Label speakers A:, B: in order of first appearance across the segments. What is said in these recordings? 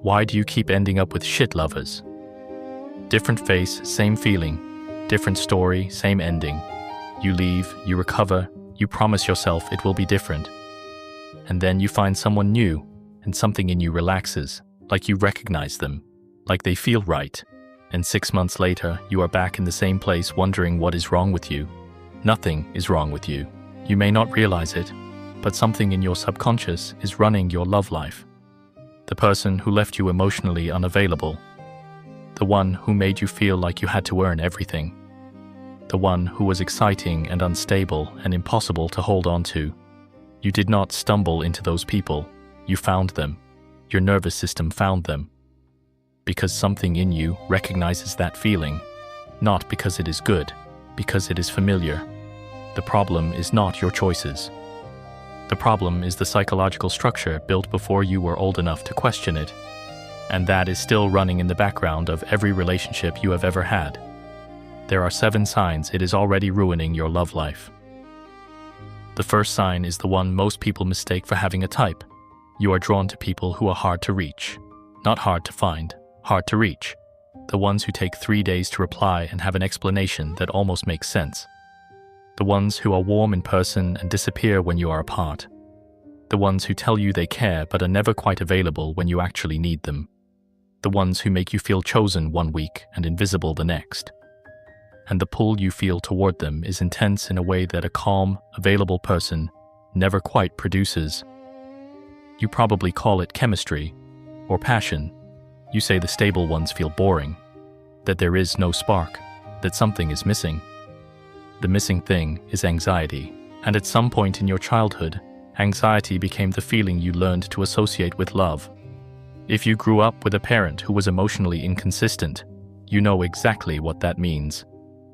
A: Why do you keep ending up with shit lovers? Different face, same feeling. Different story, same ending. You leave, you recover, you promise yourself it will be different. And then you find someone new, and something in you relaxes, like you recognize them, like they feel right. And 6 months later, you are back in the same place wondering what is wrong with you. Nothing is wrong with you. You may not realize it, but something in your subconscious is running your love life. The person who left you emotionally unavailable. The one who made you feel like you had to earn everything. The one who was exciting and unstable and impossible to hold on to. You did not stumble into those people. You found them. Your nervous system found them. Because something in you recognizes that feeling. Not because it is good, because it is familiar. The problem is not your choices. The problem is the psychological structure built before you were old enough to question it. And that is still running in the background of every relationship you have ever had. There are 7 signs it is already ruining your love life. The first sign is the one most people mistake for having a type. You are drawn to people who are hard to reach. Not hard to find, hard to reach. The ones who take 3 days to reply and have an explanation that almost makes sense. The ones who are warm in person and disappear when you are apart. The ones who tell you they care but are never quite available when you actually need them. The ones who make you feel chosen one week and invisible the next. And the pull you feel toward them is intense in a way that a calm, available person never quite produces. You probably call it chemistry or passion. You say the stable ones feel boring, that there is no spark, that something is missing. The missing thing is anxiety, and at some point in your childhood, anxiety became the feeling you learned to associate with love. If you grew up with a parent who was emotionally inconsistent, you know exactly what that means.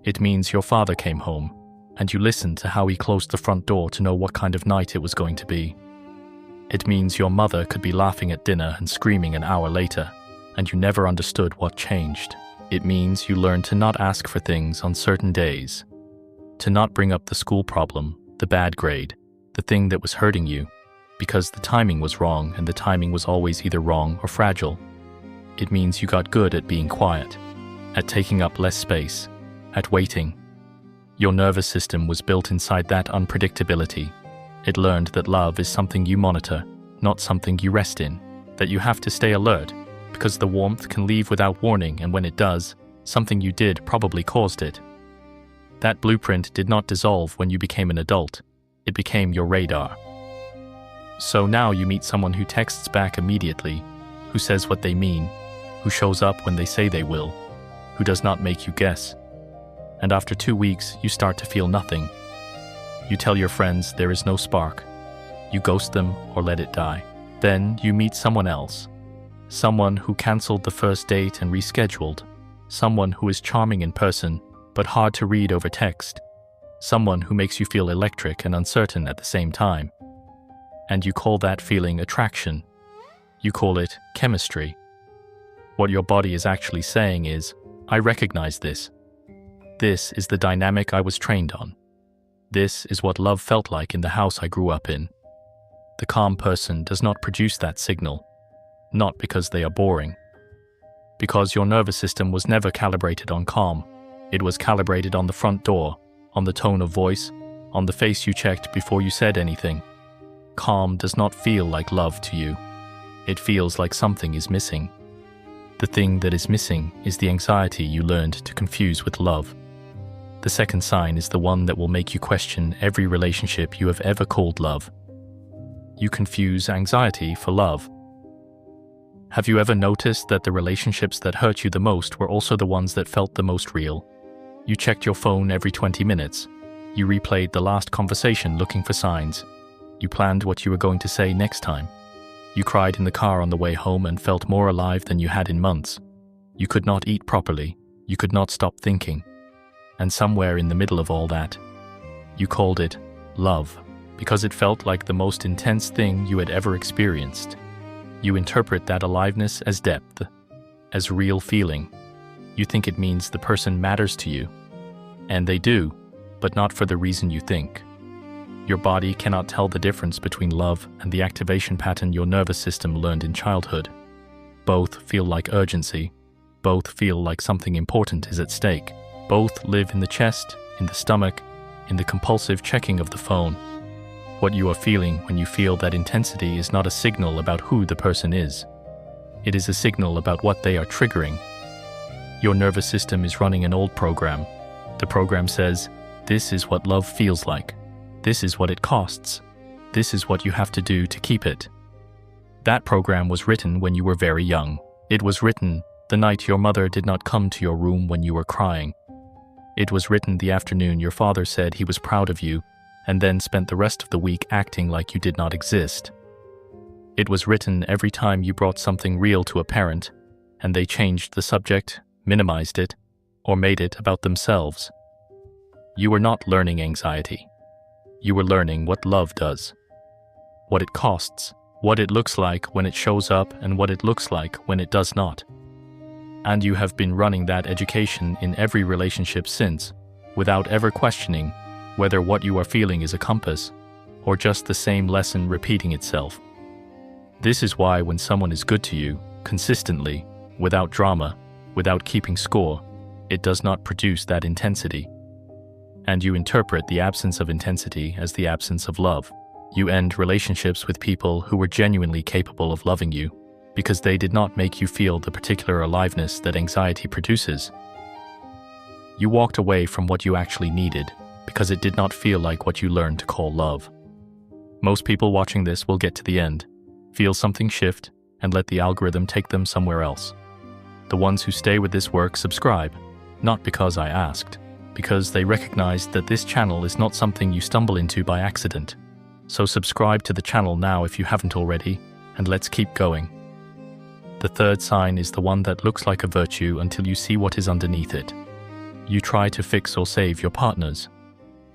A: It means your father came home, and you listened to how he closed the front door to know what kind of night it was going to be. It means your mother could be laughing at dinner and screaming an hour later, and you never understood what changed. It means you learned to not ask for things on certain days. To not bring up the school problem, the bad grade, the thing that was hurting you, because the timing was wrong and the timing was always either wrong or fragile. It means you got good at being quiet, at taking up less space, at waiting. Your nervous system was built inside that unpredictability. It learned that love is something you monitor, not something you rest in, that you have to stay alert, because the warmth can leave without warning, and when it does, something you did probably caused it. That blueprint did not dissolve when you became an adult. It became your radar. So now you meet someone who texts back immediately, who says what they mean, who shows up when they say they will, who does not make you guess. And after 2 weeks, you start to feel nothing. You tell your friends there is no spark. You ghost them or let it die. Then you meet someone else. Someone who cancelled the first date and rescheduled. Someone who is charming in person, but hard to read over text. Someone who makes you feel electric and uncertain at the same time. And you call that feeling attraction. You call it chemistry. What your body is actually saying is, I recognize this. This is the dynamic I was trained on. This is what love felt like in the house I grew up in. The calm person does not produce that signal, not because they are boring. Because your nervous system was never calibrated on calm. It was calibrated on the front door, on the tone of voice, on the face you checked before you said anything. Calm does not feel like love to you. It feels like something is missing. The thing that is missing is the anxiety you learned to confuse with love. The second sign is the one that will make you question every relationship you have ever called love. You confuse anxiety for love. Have you ever noticed that the relationships that hurt you the most were also the ones that felt the most real? You checked your phone every 20 minutes. You replayed the last conversation looking for signs. You planned what you were going to say next time. You cried in the car on the way home and felt more alive than you had in months. You could not eat properly. You could not stop thinking. And somewhere in the middle of all that, you called it love, because it felt like the most intense thing you had ever experienced. You interpret that aliveness as depth, as real feeling. You think it means the person matters to you. And they do, but not for the reason you think. Your body cannot tell the difference between love and the activation pattern your nervous system learned in childhood. Both feel like urgency. Both feel like something important is at stake. Both live in the chest, in the stomach, in the compulsive checking of the phone. What you are feeling when you feel that intensity is not a signal about who the person is. It is a signal about what they are triggering. Your nervous system is running an old program. The program says, this is what love feels like. This is what it costs. This is what you have to do to keep it. That program was written when you were very young. It was written the night your mother did not come to your room when you were crying. It was written the afternoon your father said he was proud of you and then spent the rest of the week acting like you did not exist. It was written every time you brought something real to a parent and they changed the subject, minimized it, or made it about themselves. You were not learning anxiety. You were learning what love does, what it costs, what it looks like when it shows up and what it looks like when it does not. And you have been running that education in every relationship since, without ever questioning whether what you are feeling is a compass or just the same lesson repeating itself. This is why when someone is good to you, consistently, without drama, without keeping score, it does not produce that intensity. And you interpret the absence of intensity as the absence of love. You end relationships with people who were genuinely capable of loving you because they did not make you feel the particular aliveness that anxiety produces. You walked away from what you actually needed because it did not feel like what you learned to call love. Most people watching this will get to the end, feel something shift, and let the algorithm take them somewhere else. The ones who stay with this work subscribe, not because I asked, because they recognize that this channel is not something you stumble into by accident. So subscribe to the channel now if you haven't already, and let's keep going. The third sign is the one that looks like a virtue until you see what is underneath it. You try to fix or save your partners.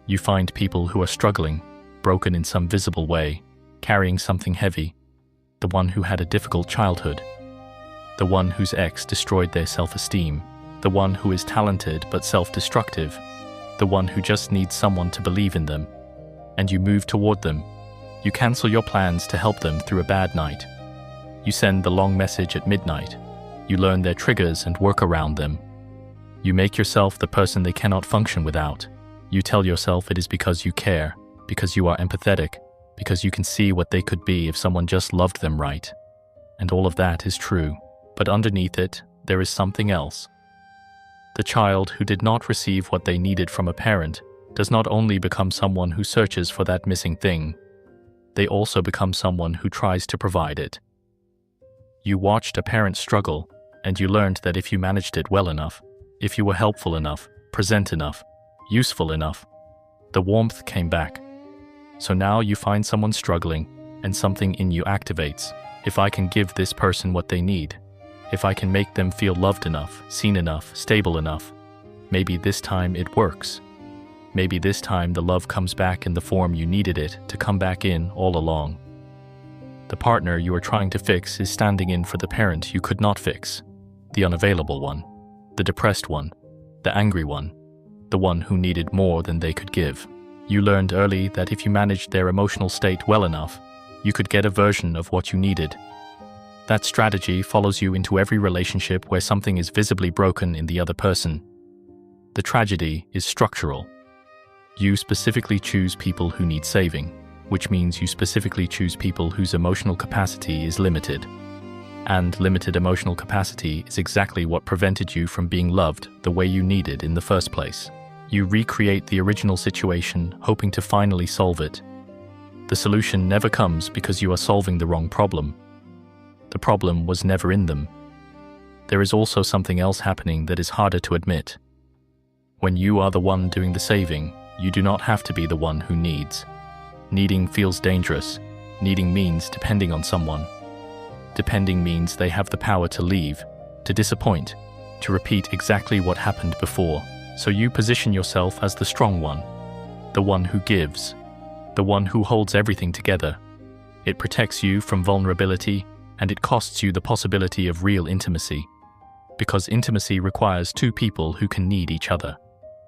A: You find people who are struggling, broken in some visible way, carrying something heavy, the one who had a difficult childhood, the one whose ex destroyed their self-esteem, the one who is talented but self-destructive, the one who just needs someone to believe in them, and you move toward them. You cancel your plans to help them through a bad night. You send the long message at midnight. You learn their triggers and work around them. You make yourself the person they cannot function without. You tell yourself it is because you care, because you are empathetic, because you can see what they could be if someone just loved them right. And all of that is true, but underneath it, there is something else. The child who did not receive what they needed from a parent does not only become someone who searches for that missing thing, they also become someone who tries to provide it. You watched a parent struggle, and you learned that if you managed it well enough, if you were helpful enough, present enough, useful enough, the warmth came back. So now you find someone struggling, and something in you activates. If I can give this person what they need, if I can make them feel loved enough, seen enough, stable enough, maybe this time it works. Maybe this time the love comes back in the form you needed it to come back in all along. The partner you are trying to fix is standing in for the parent you could not fix, the unavailable one, the depressed one, the angry one, the one who needed more than they could give. You learned early that if you managed their emotional state well enough, you could get a version of what you needed. That strategy follows you into every relationship where something is visibly broken in the other person. The tragedy is structural. You specifically choose people who need saving, which means you specifically choose people whose emotional capacity is limited. And limited emotional capacity is exactly what prevented you from being loved the way you needed in the first place. You recreate the original situation, hoping to finally solve it. The solution never comes because you are solving the wrong problem. The problem was never in them. There is also something else happening that is harder to admit. When you are the one doing the saving, you do not have to be the one who needs. Needing feels dangerous. Needing means depending on someone. Depending means they have the power to leave, to disappoint, to repeat exactly what happened before. So you position yourself as the strong one, the one who gives, the one who holds everything together. It protects you from vulnerability, and it costs you the possibility of real intimacy. Because intimacy requires two people who can need each other,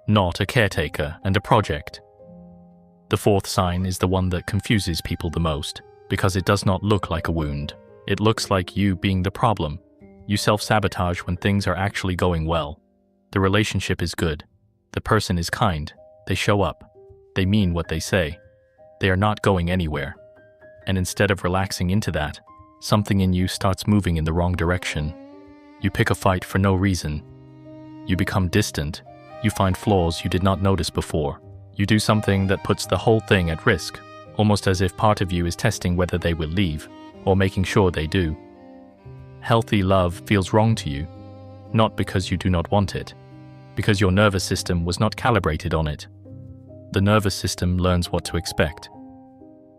A: not a caretaker and a project. The fourth sign is the one that confuses people the most, because it does not look like a wound. It looks like you being the problem, You self-sabotage when things are actually going well. The relationship is good. The person is kind. They show up. They mean what they say. They are not going anywhere. And instead of relaxing into that, something in you starts moving in the wrong direction. You pick a fight for no reason. You become distant. You find flaws you did not notice before. You do something that puts the whole thing at risk, almost as if part of you is testing whether they will leave, or making sure they do. Healthy love feels wrong to you, not because you do not want it, because your nervous system was not calibrated on it. The nervous system learns what to expect.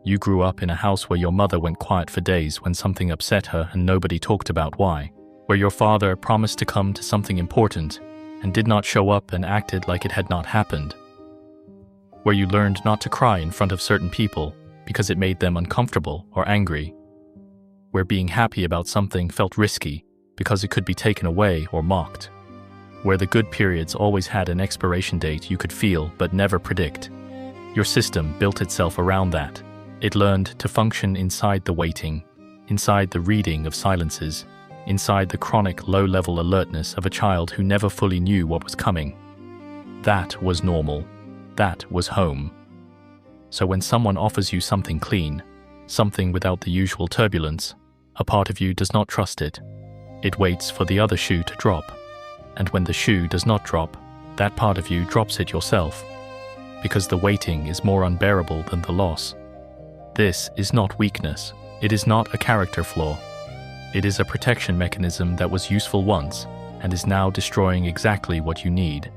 A: You grew up in a house where your mother went quiet for days when something upset her and nobody talked about why, where your father promised to come to something important and did not show up and acted like it had not happened, where you learned not to cry in front of certain people because it made them uncomfortable or angry, where being happy about something felt risky because it could be taken away or mocked, where the good periods always had an expiration date you could feel but never predict. Your system built itself around that. It learned to function inside the waiting, inside the reading of silences, inside the chronic low-level alertness of a child who never fully knew what was coming. That was normal. That was home. So when someone offers you something clean, something without the usual turbulence, a part of you does not trust it. It waits for the other shoe to drop. And when the shoe does not drop, that part of you drops it yourself, because the waiting is more unbearable than the loss. This is not weakness. It is not a character flaw. It is a protection mechanism that was useful once and is now destroying exactly what you need.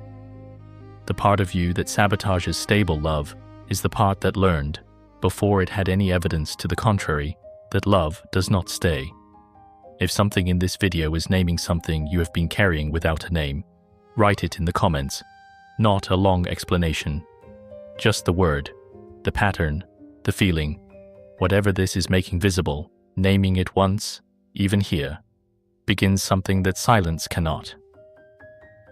A: The part of you that sabotages stable love is the part that learned, before it had any evidence to the contrary, that love does not stay. If something in this video is naming something you have been carrying without a name, write it in the comments. Not a long explanation. Just the word, the pattern, the feeling. Whatever this is making visible, naming it once, even here, begins something that silence cannot.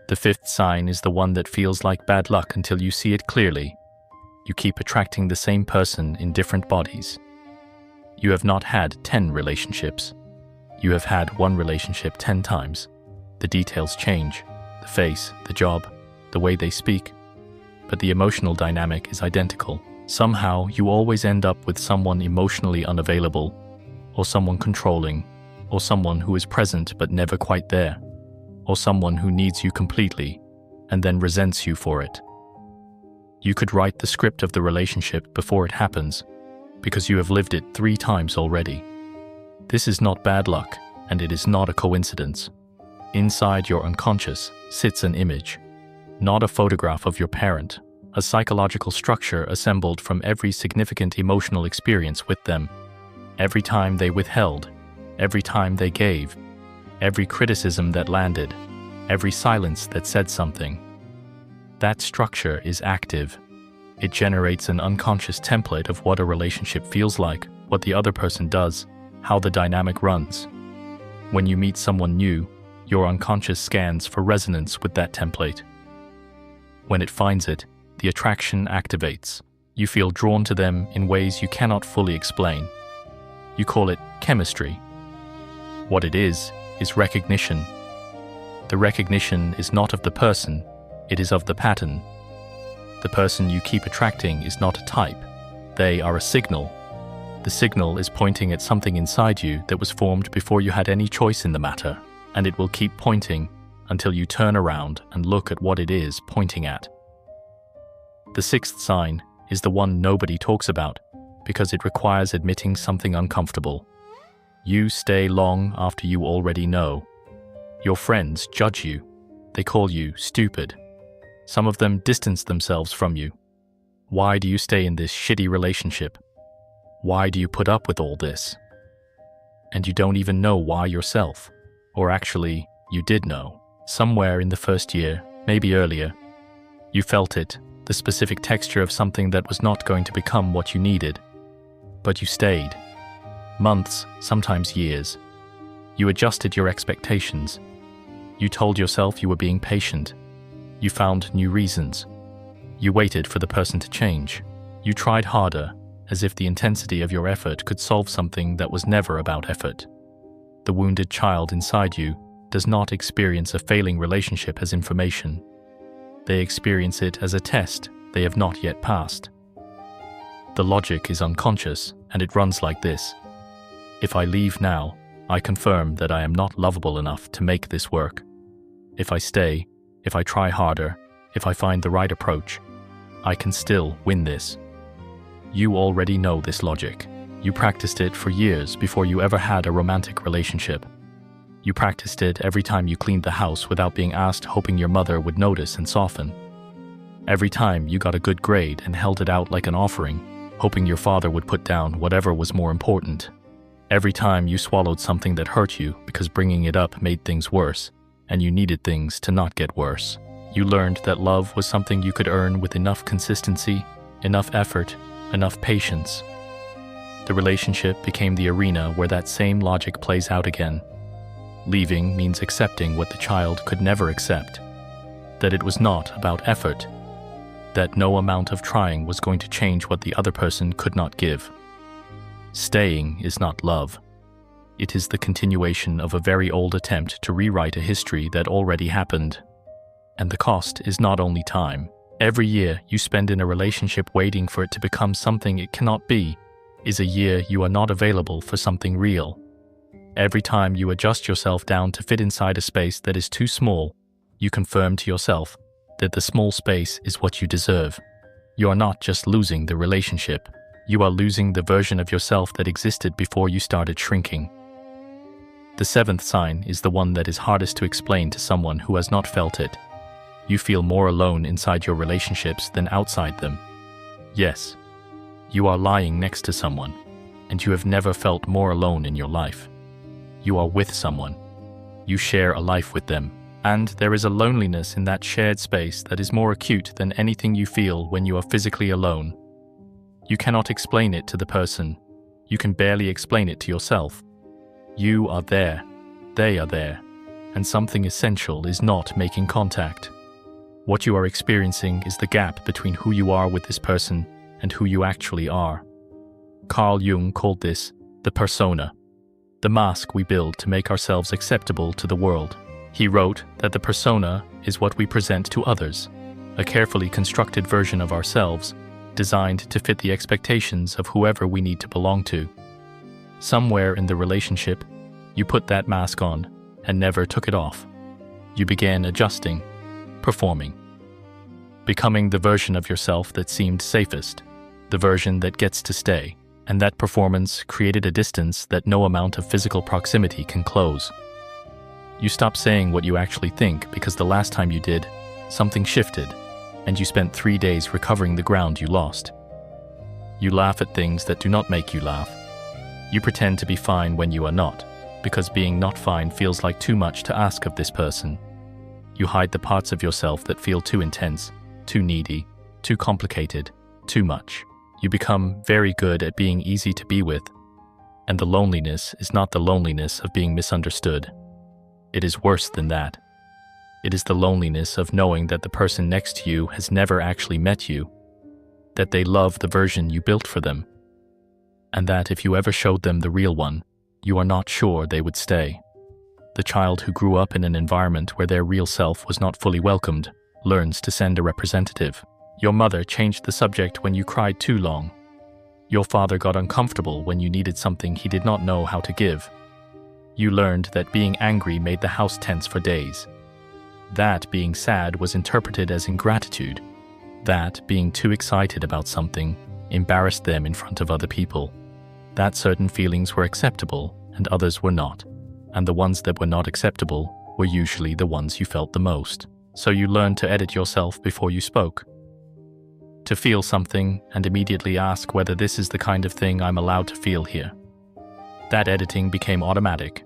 A: The fifth sign is the one that feels like bad luck until you see it clearly. You keep attracting the same person in different bodies. You have not had 10 relationships. You have had one relationship 10 times. The details change, the face, the job, the way they speak, but the emotional dynamic is identical. Somehow, you always end up with someone emotionally unavailable, or someone controlling, or someone who is present but never quite there, or someone who needs you completely and then resents you for it. You could write the script of the relationship before it happens, because you have lived it 3 times already. This is not bad luck, and it is not a coincidence. Inside your unconscious sits an image, not a photograph of your parent, a psychological structure assembled from every significant emotional experience with them. Every time they withheld, every time they gave, every criticism that landed, every silence that said something. That structure is active. It generates an unconscious template of what a relationship feels like, what the other person does, how the dynamic runs. When you meet someone new, your unconscious scans for resonance with that template. When it finds it, the attraction activates. You feel drawn to them in ways you cannot fully explain. You call it chemistry. What it is recognition. The recognition is not of the person, it is of the pattern. The person you keep attracting is not a type. They are a signal. The signal is pointing at something inside you that was formed before you had any choice in the matter, and it will keep pointing until you turn around and look at what it is pointing at. The sixth sign is the one nobody talks about because it requires admitting something uncomfortable. You stay long after you already know. Your friends judge you. They call you stupid. Some of them distance themselves from you. Why do you stay in this shitty relationship? Why do you put up with all this? And you don't even know why yourself. Or actually, you did know. Somewhere in the first year, maybe earlier, you felt it, the specific texture of something that was not going to become what you needed. But you stayed. Months, sometimes years. You adjusted your expectations. You told yourself you were being patient. You found new reasons. You waited for the person to change. You tried harder, as if the intensity of your effort could solve something that was never about effort. The wounded child inside you does not experience a failing relationship as information. They experience it as a test they have not yet passed. The logic is unconscious, and it runs like this. If I leave now, I confirm that I am not lovable enough to make this work. If I stay, if I try harder, if I find the right approach, I can still win this. You already know this logic. You practiced it for years before you ever had a romantic relationship. You practiced it every time you cleaned the house without being asked, hoping your mother would notice and soften. Every time you got a good grade and held it out like an offering, hoping your father would put down whatever was more important. Every time you swallowed something that hurt you because bringing it up made things worse, and you needed things to not get worse. You learned that love was something you could earn with enough consistency, enough effort, enough patience. The relationship became the arena where that same logic plays out again. Leaving means accepting what the child could never accept, that it was not about effort, that no amount of trying was going to change what the other person could not give. Staying is not love. It is the continuation of a very old attempt to rewrite a history that already happened. And the cost is not only time. Every year you spend in a relationship waiting for it to become something it cannot be is a year you are not available for something real. Every time you adjust yourself down to fit inside a space that is too small, you confirm to yourself that the small space is what you deserve. You are not just losing the relationship, you are losing the version of yourself that existed before you started shrinking. The seventh sign is the one that is hardest to explain to someone who has not felt it. You feel more alone inside your relationships than outside them. Yes, you are lying next to someone, and you have never felt more alone in your life. You are with someone. You share a life with them, and there is a loneliness in that shared space that is more acute than anything you feel when you are physically alone. You cannot explain it to the person. You can barely explain it to yourself. You are there, they are there, and something essential is not making contact. What you are experiencing is the gap between who you are with this person and who you actually are. Carl Jung called this the persona, the mask we build to make ourselves acceptable to the world. He wrote that the persona is what we present to others, a carefully constructed version of ourselves, designed to fit the expectations of whoever we need to belong to. Somewhere in the relationship, you put that mask on and never took it off. You began adjusting, performing, becoming the version of yourself that seemed safest, the version that gets to stay, and that performance created a distance that no amount of physical proximity can close. You stop saying what you actually think because the last time you did, something shifted, and you spent 3 days recovering the ground you lost. You laugh at things that do not make you laugh. You pretend to be fine when you are not, because being not fine feels like too much to ask of this person. You hide the parts of yourself that feel too intense, too needy, too complicated, too much. You become very good at being easy to be with, and the loneliness is not the loneliness of being misunderstood. It is worse than that. It is the loneliness of knowing that the person next to you has never actually met you, that they love the version you built for them, and that if you ever showed them the real one, you are not sure they would stay. The child who grew up in an environment where their real self was not fully welcomed learns to send a representative. Your mother changed the subject when you cried too long. Your father got uncomfortable when you needed something he did not know how to give. You learned that being angry made the house tense for days. That being sad was interpreted as ingratitude. That being too excited about something embarrassed them in front of other people. That certain feelings were acceptable and others were not. And the ones that were not acceptable were usually the ones you felt the most. So you learned to edit yourself before you spoke. To feel something and immediately ask whether this is the kind of thing I'm allowed to feel here. That editing became automatic.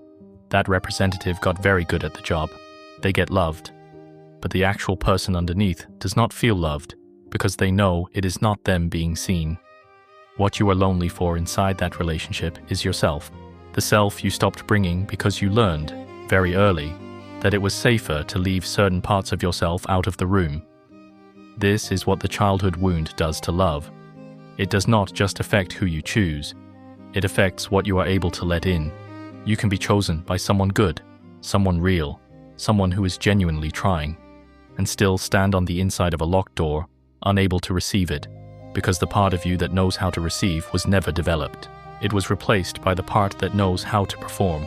A: That representative got very good at the job. They get loved. But the actual person underneath does not feel loved because they know it is not them being seen. What you are lonely for inside that relationship is yourself. The self you stopped bringing because you learned, very early, that it was safer to leave certain parts of yourself out of the room. This is what the childhood wound does to love. It does not just affect who you choose. It affects what you are able to let in. You can be chosen by someone good, someone real, someone who is genuinely trying, and still stand on the inside of a locked door, unable to receive it, because the part of you that knows how to receive was never developed. It was replaced by the part that knows how to perform.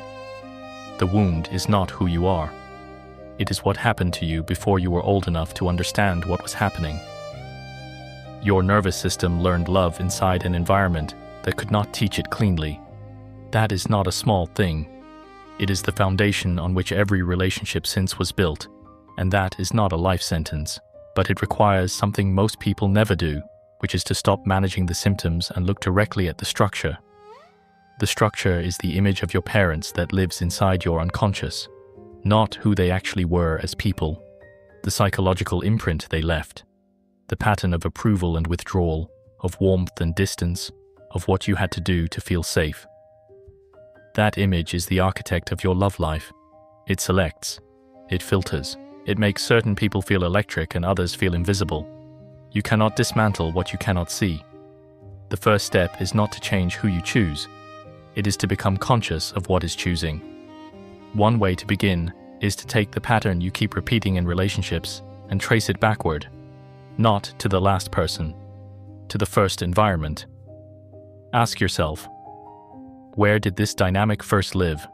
A: The wound is not who you are. It is what happened to you before you were old enough to understand what was happening. Your nervous system learned love inside an environment that could not teach it cleanly. That is not a small thing. It is the foundation on which every relationship since was built, and that is not a life sentence, but it requires something most people never do, which is to stop managing the symptoms and look directly at the structure. The structure is the image of your parents that lives inside your unconscious, not who they actually were as people, the psychological imprint they left, the pattern of approval and withdrawal, of warmth and distance, of what you had to do to feel safe. That image is the architect of your love life. It selects, it filters, it makes certain people feel electric and others feel invisible. You cannot dismantle what you cannot see. The first step is not to change who you choose. It is to become conscious of what is choosing. One way to begin is to take the pattern you keep repeating in relationships and trace it backward, not to the last person, to the first environment. Ask yourself, where did this dynamic first live?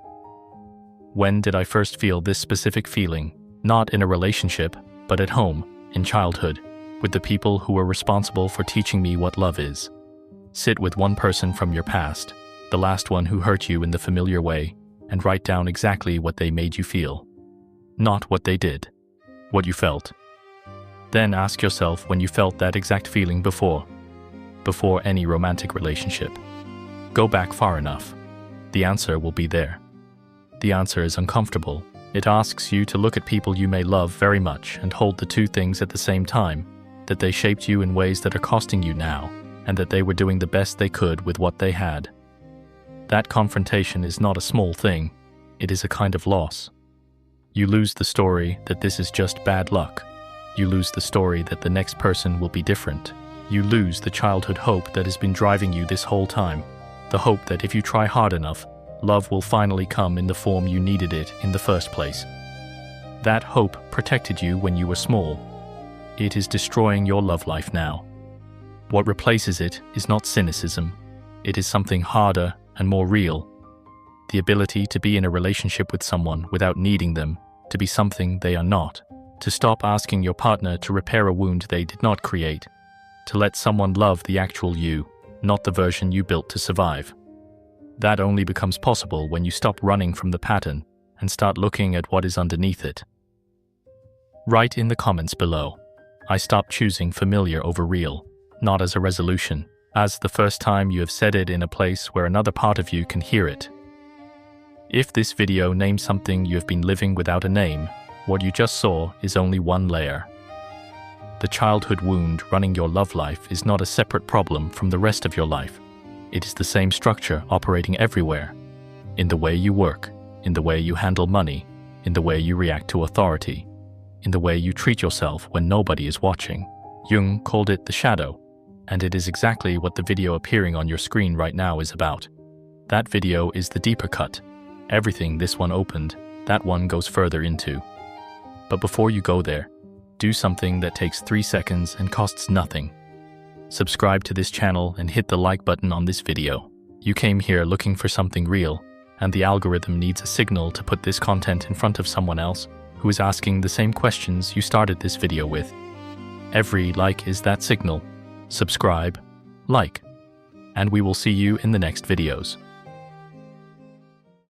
A: When did I first feel this specific feeling, not in a relationship, but at home, in childhood, with the people who were responsible for teaching me what love is? Sit with one person from your past, the last one who hurt you in the familiar way, and write down exactly what they made you feel. Not what they did, what you felt. Then ask yourself when you felt that exact feeling before any romantic relationship. Go back far enough. The answer will be there. The answer is uncomfortable. It asks you to look at people you may love very much and hold the two things at the same time, that they shaped you in ways that are costing you now, and that they were doing the best they could with what they had. That confrontation is not a small thing. It is a kind of loss. You lose the story that this is just bad luck. You lose the story that the next person will be different. You lose the childhood hope that has been driving you this whole time. The hope that if you try hard enough, love will finally come in the form you needed it in the first place. That hope protected you when you were small. It is destroying your love life now. What replaces it is not cynicism. It is something harder and more real. The ability to be in a relationship with someone without needing them, to be something they are not. To stop asking your partner to repair a wound they did not create. To let someone love the actual you, not the version you built to survive. That only becomes possible when you stop running from the pattern and start looking at what is underneath it. Write in the comments below, I stopped choosing familiar over real, not as a resolution, as the first time you have said it in a place where another part of you can hear it. If this video names something you have been living without a name, what you just saw is only one layer. The childhood wound running your love life is not a separate problem from the rest of your life. It is the same structure operating everywhere. In the way you work, in the way you handle money, in the way you react to authority, in the way you treat yourself when nobody is watching. Jung called it the shadow, and it is exactly what the video appearing on your screen right now is about. That video is the deeper cut. Everything this one opened, that one goes further into. But before you go there, do something that takes 3 seconds and costs nothing. Subscribe to this channel and hit the like button on this video. You came here looking for something real, and the algorithm needs a signal to put this content in front of someone else who is asking the same questions you started this video with. Every like is that signal. Subscribe, like, and we will see you in the next videos.